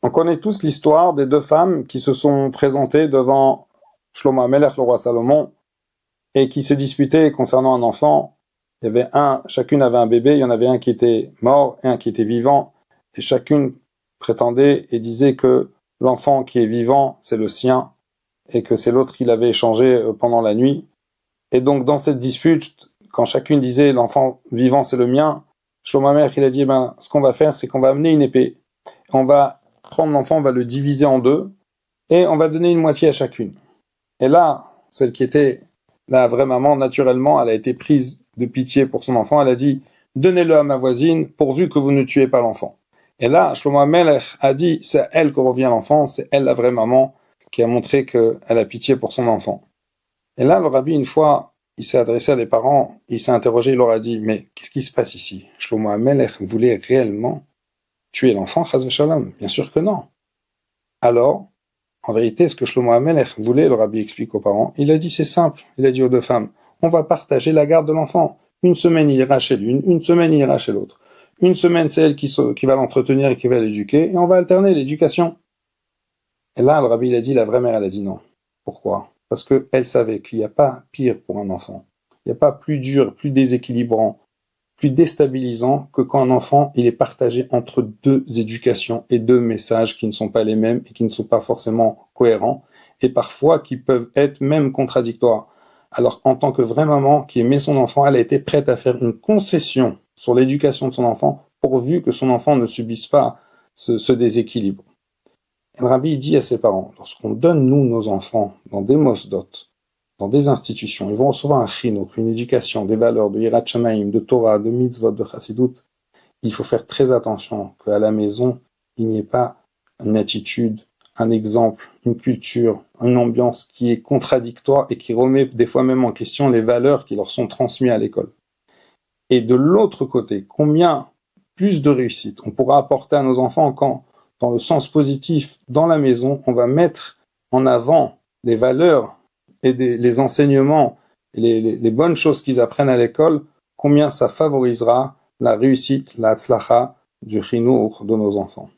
On connaît tous l'histoire des deux femmes qui se sont présentées devant Shlomo HaMelech, le roi Salomon, et qui se disputaient concernant un enfant. Chacune avait un bébé, il y en avait un qui était mort et un qui était vivant, et chacune prétendait et disait que l'enfant qui est vivant, c'est le sien, et que c'est l'autre qui l'avait échangé pendant la nuit. Et donc, dans cette dispute, quand chacune disait l'enfant vivant, c'est le mien, Shlomo HaMelech, il a dit, ce qu'on va faire, c'est qu'on va amener une épée. On va prendre l'enfant, on va le diviser en deux, et on va donner une moitié à chacune. Et là, celle qui était la vraie maman, naturellement, elle a été prise de pitié pour son enfant, elle a dit, donnez-le à ma voisine, pourvu que vous ne tuez pas l'enfant. Et là, Shlomo HaMelech a dit, c'est à elle que revient l'enfant, c'est elle la vraie maman, qui a montré qu'elle a pitié pour son enfant. Et là, le rabbi, une fois, il s'est adressé à des parents, il s'est interrogé, il leur a dit, mais qu'est-ce qui se passe ici? Shlomo HaMelech voulait réellement tuer l'enfant, chas v'shalom? Bien sûr que non. Alors, en vérité, ce que Shlomo HaMelech voulait, le rabbi explique aux parents, il a dit, c'est simple, il a dit aux deux femmes, on va partager la garde de l'enfant. Une semaine, il ira chez l'une, une semaine, il ira chez l'autre. Une semaine, c'est elle qui va l'entretenir et qui va l'éduquer, et on va alterner l'éducation. Et là, le rabbi, il a dit, la vraie mère, elle a dit non. Pourquoi? Parce qu'elle savait qu'il n'y a pas pire pour un enfant. Il n'y a pas plus dur, plus déséquilibrant, plus déstabilisant que quand un enfant, il est partagé entre deux éducations et deux messages qui ne sont pas les mêmes et qui ne sont pas forcément cohérents et parfois qui peuvent être même contradictoires. Alors, en tant que vraie maman qui aimait son enfant, elle a été prête à faire une concession sur l'éducation de son enfant pourvu que son enfant ne subisse pas ce déséquilibre. Et le rabbi dit à ses parents, lorsqu'on donne nous nos enfants dans des mosdot, dans des institutions, ils vont recevoir un chinouk, une éducation, des valeurs de Yirat Shamayim, de Torah, de mitzvot, de chassidut. Il faut faire très attention qu'à la maison, il n'y ait pas une attitude, un exemple, une culture, une ambiance qui est contradictoire et qui remet des fois même en question les valeurs qui leur sont transmises à l'école. Et de l'autre côté, combien plus de réussite on pourra apporter à nos enfants quand, dans le sens positif, dans la maison, on va mettre en avant les valeurs et les enseignements, les bonnes choses qu'ils apprennent à l'école, combien ça favorisera la réussite, la tzlacha du chinour de nos enfants.